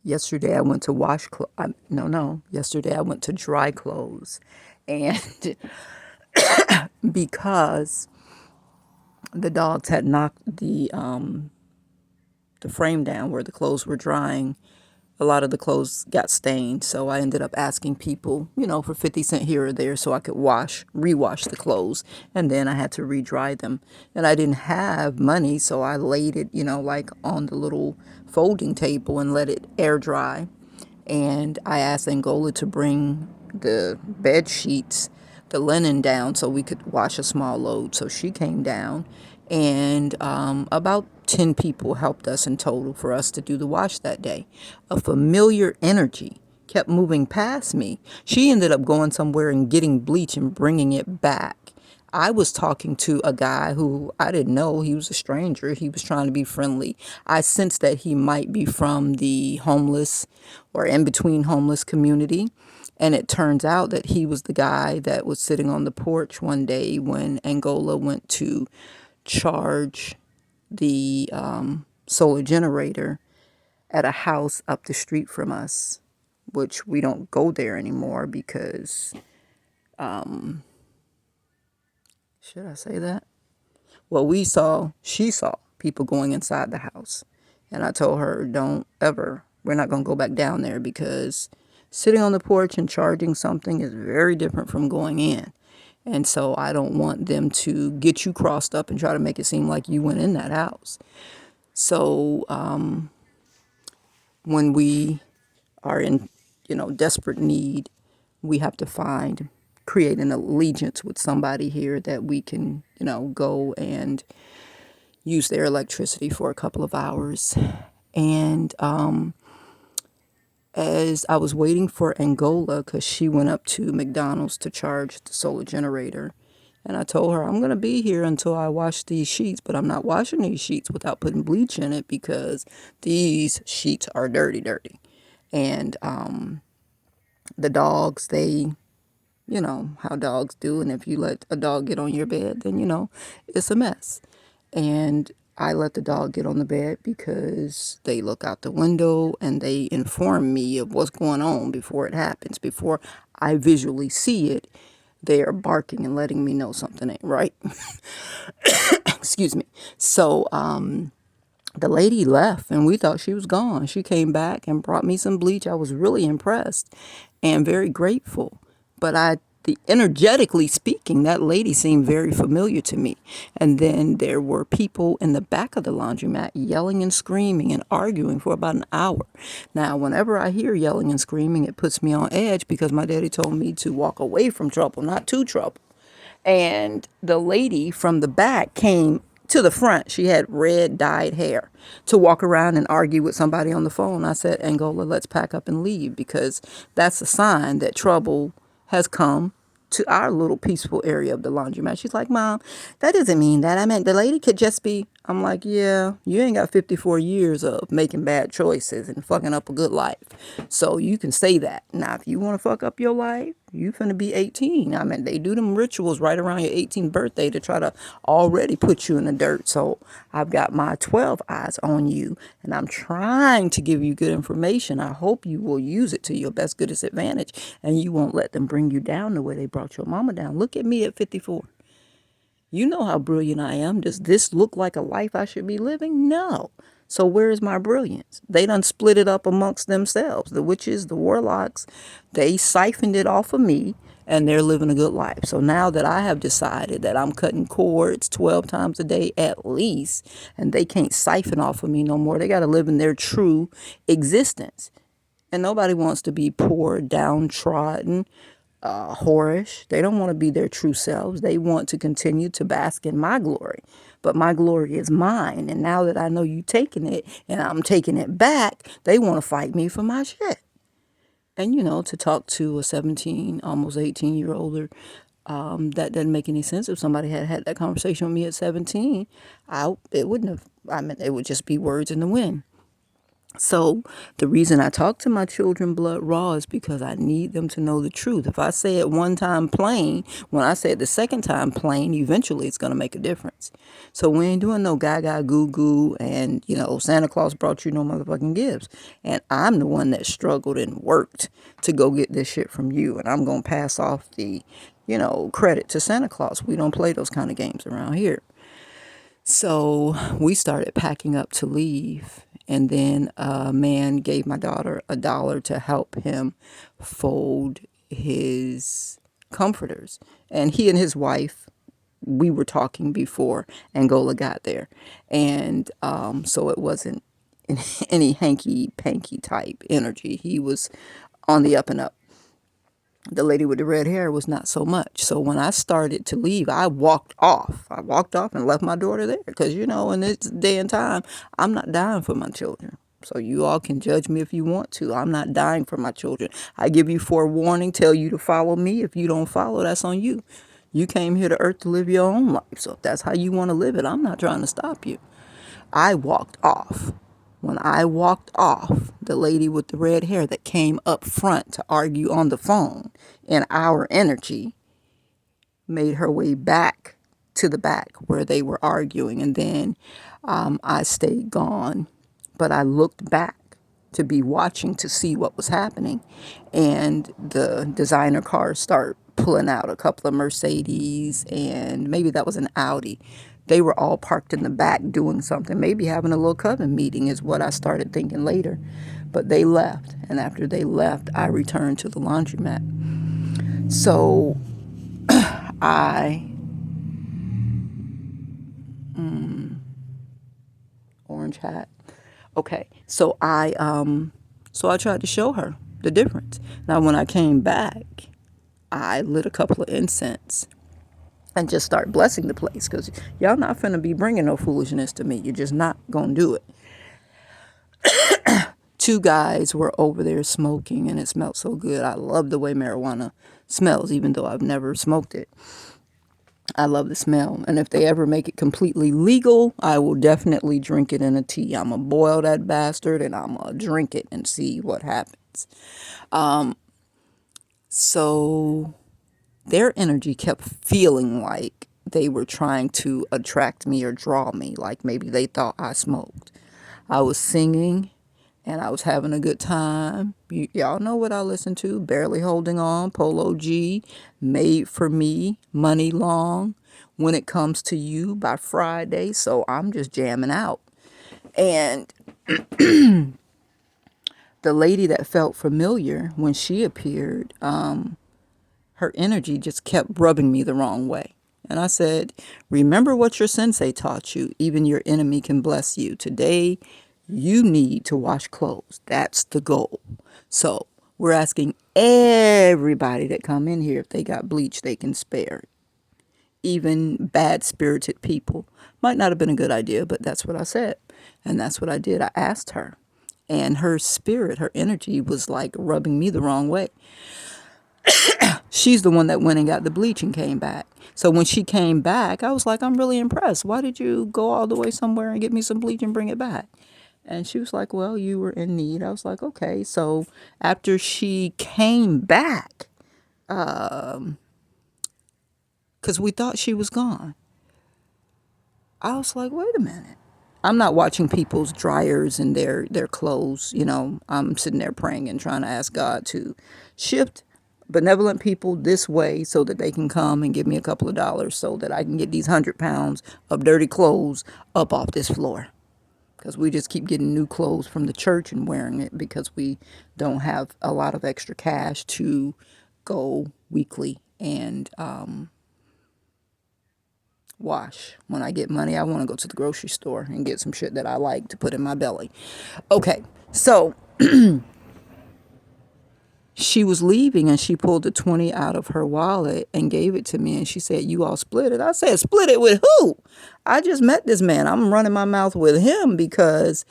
Yesterday I went to wash clothes. No. Yesterday I went to dry clothes. And because the dogs had knocked the frame down where the clothes were drying, a lot of the clothes got stained. So I ended up asking people, for 50 cents here or there so I could rewash the clothes. And then I had to re-dry them. And I didn't have money, so I laid it, like on the little folding table and let it air dry. And I asked Angola to bring the bed sheets, the linen down so we could wash a small load. So she came down, and about 10 people helped us in total for us to do the wash that day. A familiar energy kept moving past me. She ended up going somewhere and getting bleach and bringing it back. I was talking to a guy who I didn't know. He was a stranger. He was trying to be friendly. I sensed that he might be from the homeless or in between homeless community. And it turns out that he was the guy that was sitting on the porch one day when Angola went to charge the solar generator at a house up the street from us, which we don't go there anymore because, should I say that? Well, she saw people going inside the house. And I told her, don't ever, we're not going to go back down there because sitting on the porch and charging something is very different from going in. And so I don't want them to get you crossed up and try to make it seem like you went in that house. So when we are in, desperate need, we have to create an allegiance with somebody here that we can, go and use their electricity for a couple of hours. And as I was waiting for Angola, because she went up to McDonald's to charge the solar generator, and I told her, I'm going to be here until I wash these sheets, but I'm not washing these sheets without putting bleach in it because these sheets are dirty, dirty. And the dogs, you know how dogs do. And if you let a dog get on your bed, then, it's a mess. And I let the dog get on the bed because they look out the window and they inform me of what's going on before it happens. Before I visually see it, they are barking and letting me know something ain't right. Excuse me. So, the lady left and we thought she was gone. She came back and brought me some bleach. I was really impressed and very grateful. But energetically speaking, that lady seemed very familiar to me. And then there were people in the back of the laundromat yelling and screaming and arguing for about an hour. Now, whenever I hear yelling and screaming, it puts me on edge because my daddy told me to walk away from trouble, not to trouble. And the lady from the back came to the front. She had red dyed hair to walk around and argue with somebody on the phone. I said, Angola, let's pack up and leave because that's a sign that trouble has come to our little peaceful area of the laundromat. She's like, Mom, that doesn't mean that. I meant the lady could just be. I'm like, yeah, you ain't got 54 years of making bad choices and fucking up a good life. So you can say that. Now, if you want to fuck up your life, you finna be 18. I mean, they do them rituals right around your 18th birthday to try to already put you in the dirt. So I've got my 12 eyes on you and I'm trying to give you good information. I hope you will use it to your best good advantage and you won't let them bring you down the way they brought your mama down. Look at me at 54. You know how brilliant I am. Does this look like a life I should be living? No. So where is my brilliance? They done split it up amongst themselves. The witches, the warlocks, they siphoned it off of me and they're living a good life. So now that I have decided that I'm cutting cords 12 times a day at least, and they can't siphon off of me no more, they got to live in their true existence. And nobody wants to be poor, downtrodden, whorish. They don't want to be their true selves. They want to continue to bask in my glory. But my glory is mine. And now that I know you taking it and I'm taking it back, they want to fight me for my shit. And, to talk to a 17, almost 18-year-older, that doesn't make any sense. If somebody had had that conversation with me at 17, it wouldn't have, it would just be words in the wind. So the reason I talk to my children blood raw is because I need them to know the truth. If I say it one time plain, when I say it the second time plain, eventually it's going to make a difference. So we ain't doing no gaga goo goo and, Santa Claus brought you no motherfucking gifts. And I'm the one that struggled and worked to go get this shit from you. And I'm going to pass off the, credit to Santa Claus. We don't play those kind of games around here. So we started packing up to leave. And then a man gave my daughter $1 to help him fold his comforters. And he and his wife, we were talking before Angola got there. And so it wasn't any hanky-panky type energy. He was on the up and up. The lady with the red hair was not so much. So when I started to leave, I walked off. I walked off and left my daughter there because, in this day and time, I'm not dying for my children. So you all can judge me if you want to. I'm not dying for my children. I give you forewarning, tell you to follow me. If you don't follow, that's on you. You came here to earth to live your own life. So if that's how you want to live it, I'm not trying to stop you. I walked off. When I walked off, the lady with the red hair that came up front to argue on the phone in our energy made her way back to the back where they were arguing. And then I stayed gone. But I looked back to be watching to see what was happening. And the designer cars start pulling out, a couple of Mercedes, and maybe that was an Audi. They were all parked in the back doing something, maybe having a little coven meeting is what I started thinking later. But they left. And after they left, I returned to the laundromat. So I, orange hat. Okay, so I tried to show her the difference. Now, when I came back, I lit a couple of incense and just start blessing the place because y'all not finna be bringing no foolishness to me. You're just not gonna do it. Two guys were over there smoking and it smelled so good. I love the way marijuana smells, even though I've never smoked it. I love the smell. And if they ever make it completely legal, I will definitely drink it in a tea. I'm going to boil that bastard and I'm going to drink it and see what happens. So their energy kept feeling like they were trying to attract me or draw me, like maybe they thought I smoked. I was singing and I was having a good time. Y'all know what I listen to. Barely Holding On, Polo G, Made for Me, Money Long, When It Comes to You by Friday. So I'm just jamming out. And the lady that felt familiar when she appeared, her energy just kept rubbing me the wrong way. And I said, remember what your sensei taught you. Even your enemy can bless you. Today, you need to wash clothes. That's the goal. So we're asking everybody that come in here, if they got bleach, they can spare. Even bad-spirited people. Might not have been a good idea, but that's what I said. And that's what I did. I asked her. And her spirit, her energy was like rubbing me the wrong way. She's the one that went and got the bleach and came back. So when she came back, I was like, I'm really impressed. Why did you go all the way somewhere and get me some bleach and bring it back? And she was like, well, you were in need. I was like, okay. So after she came back, because we thought she was gone, I was like, wait a minute. I'm not watching people's dryers and their clothes. I'm sitting there praying and trying to ask God to shift benevolent people this way so that they can come and give me a couple of dollars so that I can get these 100 pounds of dirty clothes up off this floor. Because we just keep getting new clothes from the church and wearing it because we don't have a lot of extra cash to go weekly and wash. When I get money, I want to go to the grocery store and get some shit that I like to put in my belly. Okay, so she was leaving and she pulled the 20 out of her wallet and gave it to me. And she said, you all split it. I said, split it with who? I just met this man. I'm running my mouth with him because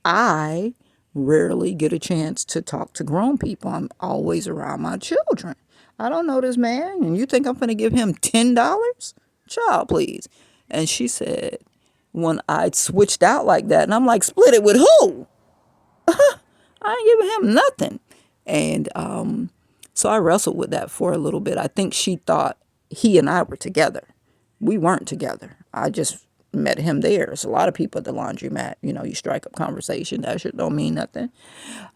I rarely get a chance to talk to grown people. I'm always around my children. I don't know this man. And you think I'm going to give him $10? Child, please. And she said, when I switched out like that, and I'm like, split it with who? I ain't giving him nothing. And so I wrestled with that for a little bit. I think she thought he and I were together. We weren't together. I just met him there. There's a lot of people at the laundromat. You strike up conversation. That shit don't mean nothing.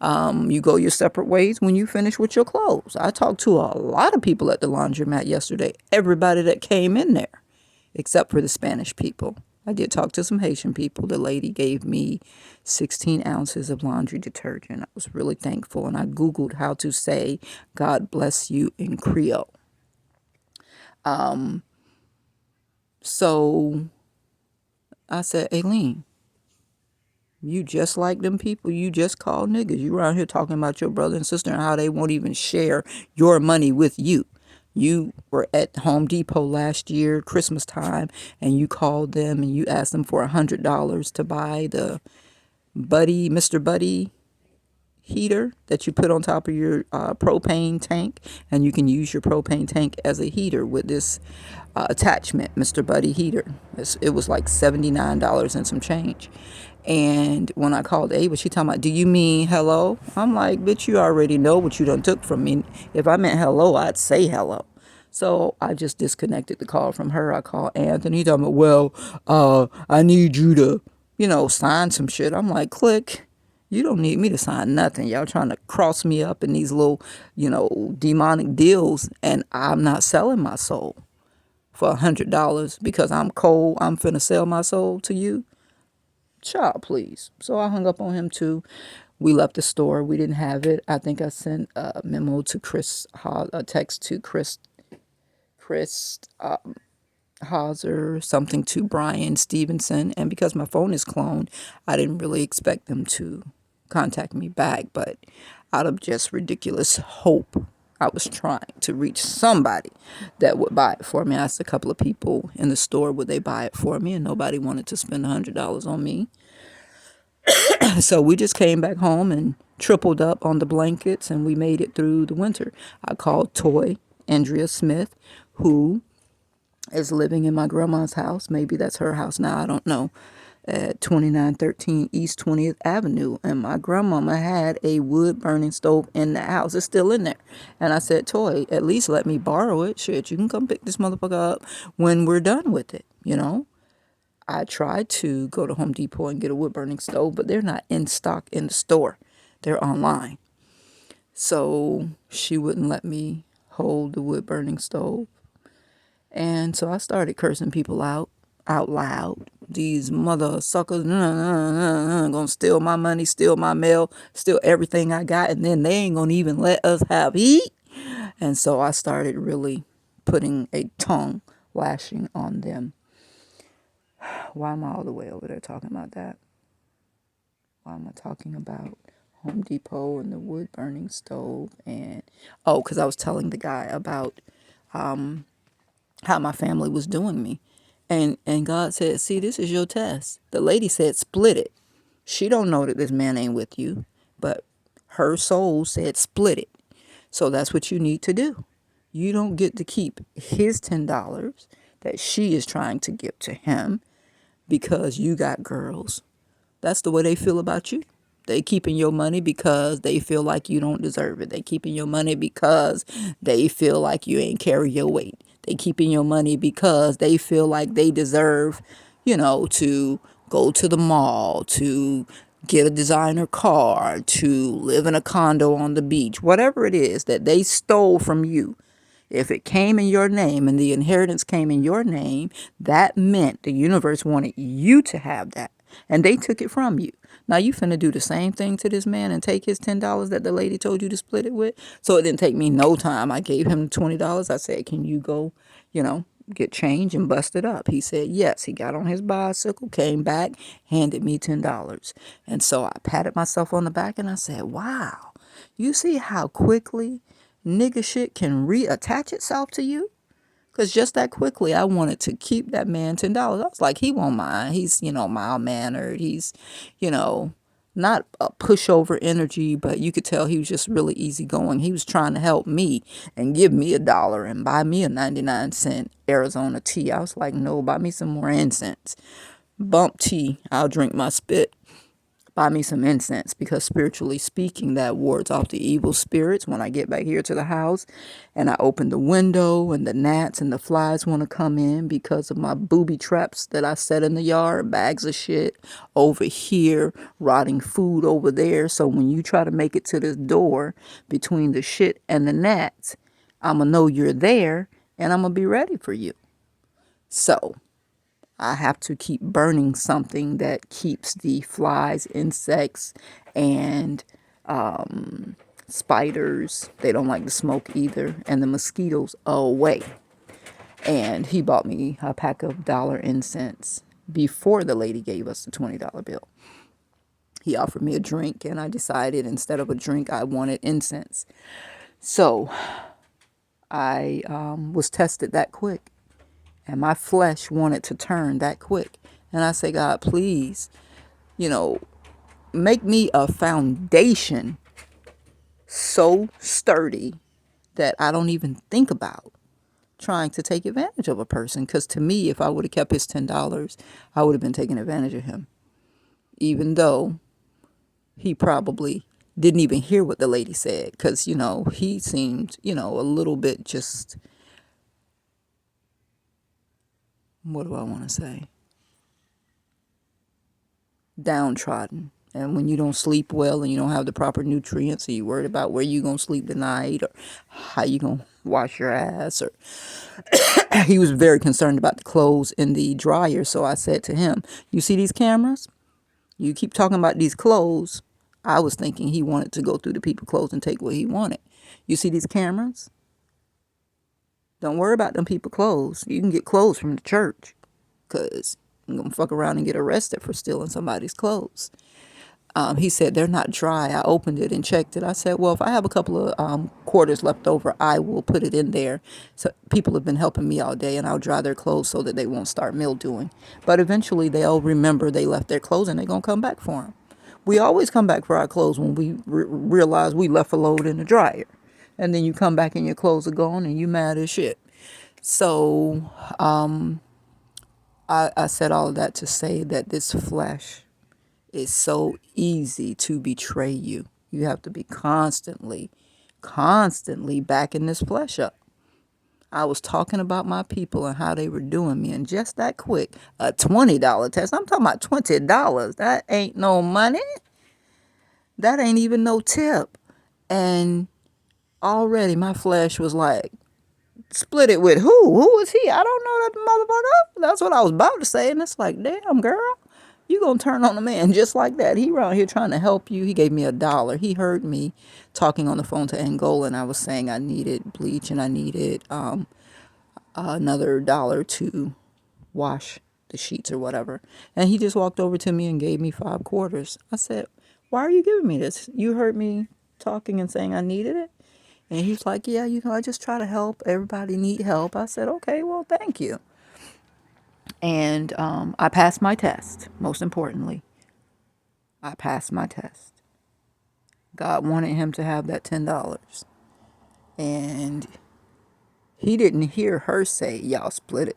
You go your separate ways when you finish with your clothes. I talked to a lot of people at the laundromat yesterday. Everybody that came in there, except for the Spanish people. I did talk to some Haitian people. The lady gave me 16 ounces of laundry detergent. I was really thankful. And I Googled how to say God bless you in Creole. So I said, Aileen, you just like them people you just called niggas. You around here talking about your brother and sister and how they won't even share your money with you. You were at Home Depot last year, Christmas time, and you called them and you asked them for $100 to buy the Mr. Buddy heater that you put on top of your propane tank, and you can use your propane tank as a heater with this attachment, Mr. Buddy heater. It was like $79 and some change. And when I called Ava, she talking about, do you mean hello? I'm like, bitch, you already know what you done took from me. If I meant hello, I'd say hello. So I just disconnected the call from her. I called Anthony. He talking about, well, I need you to, sign some shit. I'm like, click. You don't need me to sign nothing. Y'all trying to cross me up in these little, demonic deals, and I'm not selling my soul for $100 because I'm cold. I'm finna sell my soul to you. Child, please. So I hung up on him too. We left the store. We didn't have it. I think I sent a memo to Chris, a text to Chris Hauser, something to Brian Stevenson. And because my phone is cloned, I didn't really expect them to contact me back. But out of just ridiculous hope, I was trying to reach somebody that would buy it for me. I asked a couple of people in the store, would they buy it for me? And nobody wanted to spend $100 on me. So we just came back home and tripled up on the blankets, and we made it through the winter. I called Toy, Andrea Smith, who is living in my grandma's house. Maybe that's her house now. I don't know. At 2913 East 20th Avenue. And my grandmama had a wood burning stove in the house. It's still in there. And I said, Toy, at least let me borrow it. Shit, you can come pick this motherfucker up when we're done with it, I tried to go to Home Depot and get a wood burning stove, but they're not in stock in the store. They're online. So she wouldn't let me hold the wood burning stove. And so I started cursing people out loud. These mother suckers gonna steal my money, steal my mail, steal everything I got, and then they ain't gonna even let us have eat. And so I started really putting a tongue lashing on them. Why am I all the way over there talking about that? Why am I talking about Home Depot and the wood burning stove? And because I was telling the guy about how my family was doing me. And God said, see, this is your test. The lady said, split it. She don't know that this man ain't with you, but her soul said, split it. So that's what you need to do. You don't get to keep his $10 that she is trying to give to him because you got girls. That's the way they feel about you. They keeping your money because they feel like you don't deserve it. They keeping your money because they feel like you ain't carry your weight. They keeping your money because they feel like they deserve, to go to the mall, to get a designer car, to live in a condo on the beach, whatever it is that they stole from you. If it came in your name and the inheritance came in your name, that meant the universe wanted you to have that. And they took it from you. Now you finna do the same thing to this man and take his $10 that the lady told you to split it with. So it didn't take me no time. I gave him $20. I said, can you go, get change and bust it up? He said, yes. He got on his bicycle, came back, handed me $10. And so I patted myself on the back and I said, wow, you see how quickly nigga shit can reattach itself to you? Because just that quickly, I wanted to keep that man $10. I was like, he won't mind. He's, mild-mannered. He's, not a pushover energy, but you could tell he was just really easygoing. He was trying to help me and give me $1 and buy me a 99-cent Arizona tea. I was like, no, buy me some more incense. Bump tea. I'll drink my spit buy me some incense, because spiritually speaking, that wards off the evil spirits when I get back here to the house and I open the window and the gnats and the flies want to come in because of my booby traps that I set in the yard, bags of shit over here, rotting food over there. So when you try to make it to this door between the shit and the gnats, I'm going to know you're there and I'm going to be ready for you. So I have to keep burning something that keeps the flies, insects, and spiders. They don't like the smoke either, and the mosquitoes away. And he bought me a pack of dollar incense before the lady gave us the $20 bill. He offered me a drink, and I decided instead of a drink, I wanted incense. So I was tested that quick. And my flesh wanted to turn that quick. And I say, God, please, make me a foundation so sturdy that I don't even think about trying to take advantage of a person. Because to me, if I would have kept his $10, I would have been taking advantage of him. Even though he probably didn't even hear what the lady said. Because, he seemed, a little bit just, what do I want to say? Downtrodden. And when you don't sleep well and you don't have the proper nutrients, and you're worried about where you're going to sleep tonight or how you going to wash your ass. Or he was very concerned about the clothes in the dryer. So I said to him, you see these cameras? You keep talking about these clothes. I was thinking he wanted to go through the people's clothes and take what he wanted. You see these cameras? Don't worry about them people clothes. You can get clothes from the church, because I'm going to fuck around and get arrested for stealing somebody's clothes. He said, they're not dry. I opened it and checked it. I said, well, if I have a couple of quarters left over, I will put it in there. So people have been helping me all day, and I'll dry their clothes so that they won't start mildewing. But eventually they'll remember they left their clothes, and they're going to come back for them. We always come back for our clothes when we realize we left a load in the dryer. And then you come back and your clothes are gone and you mad as shit. So I said all of that to say that this flesh is so easy to betray you. You have to be constantly backing this flesh up. I was talking about my people and how they were doing me, and just that quick, a $20 test. I'm talking about $20. That ain't no money. That ain't even no tip. And already my flesh was like, split it with who? Who was he? I don't know that motherfucker. That's what I was about to say. And it's like, damn, girl, you gonna turn on a man just like that. He around here trying to help you. He gave me $1. He heard me talking on the phone to Angola, and I was saying I needed bleach and I needed another $1 to wash the sheets or whatever. And he just walked over to me and gave me 5 quarters. I said, why are you giving me this? You heard me talking and saying I needed it? And he was like, yeah, I just try to help. Everybody need help. I said, okay, well, thank you. And I passed my test. Most importantly, I passed my test. God wanted him to have that $10. And he didn't hear her say, y'all split it.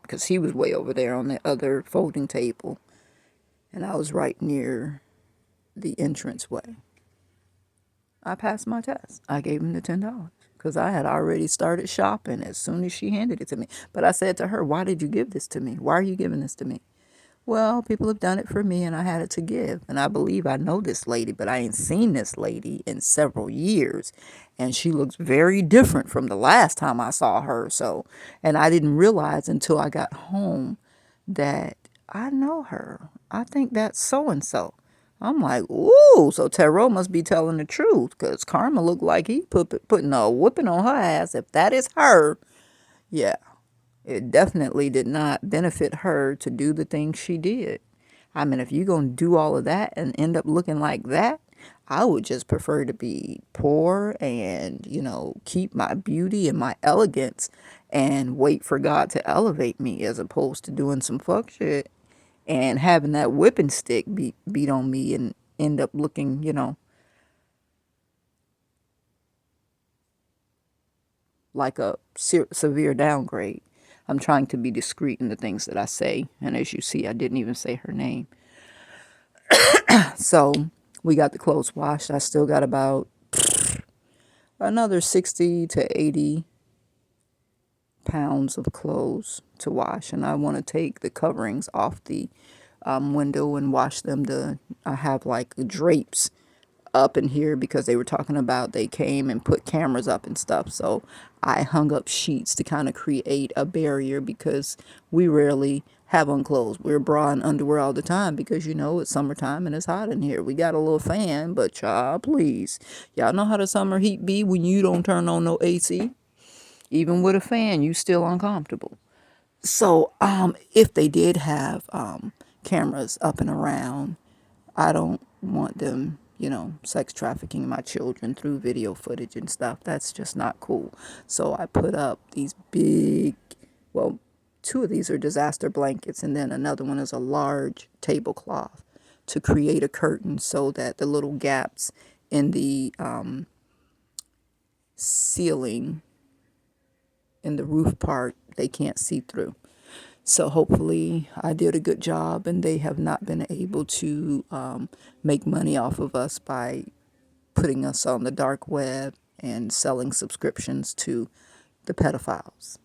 Because he was way over there on the other folding table. And I was right near the entranceway. I passed my test. I gave him the $10 because I had already started shopping as soon as she handed it to me. But I said to her, why did you give this to me? Why are you giving this to me? Well, people have done it for me and I had it to give. And I believe I know this lady, but I ain't seen this lady in several years. And she looks very different from the last time I saw her. So, and I didn't realize until I got home that I know her. I think that's so-and-so. I'm like, ooh, so Tarot must be telling the truth, because Karma looked like he putting a whipping on her ass. If that is her, yeah, it definitely did not benefit her to do the things she did. I mean, if you're going to do all of that and end up looking like that, I would just prefer to be poor and, keep my beauty and my elegance and wait for God to elevate me, as opposed to doing some fuck shit and having that whipping stick beat on me and end up looking, like a severe downgrade. I'm trying to be discreet in the things that I say. And as you see, I didn't even say her name. So we got the clothes washed. I still got about another 60 to 80 pounds of clothes to wash, and I want to take the coverings off the window and wash them. I have like drapes up in here because they were talking about they came and put cameras up and stuff. So I hung up sheets to kind of create a barrier because we rarely have on clothes. We're bra and underwear all the time because it's summertime and it's hot in here. We got a little fan, but y'all, please, y'all know how the summer heat be when you don't turn on no AC. Even with a fan, you still uncomfortable. So, if they did have cameras up and around, I don't want them, sex trafficking my children through video footage and stuff. That's just not cool. So I put up these big, well, two of these are disaster blankets, and then another one is a large tablecloth to create a curtain so that the little gaps in the ceiling in the roof part they can't see through. So hopefully I did a good job and they have not been able to make money off of us by putting us on the dark web and selling subscriptions to the pedophiles.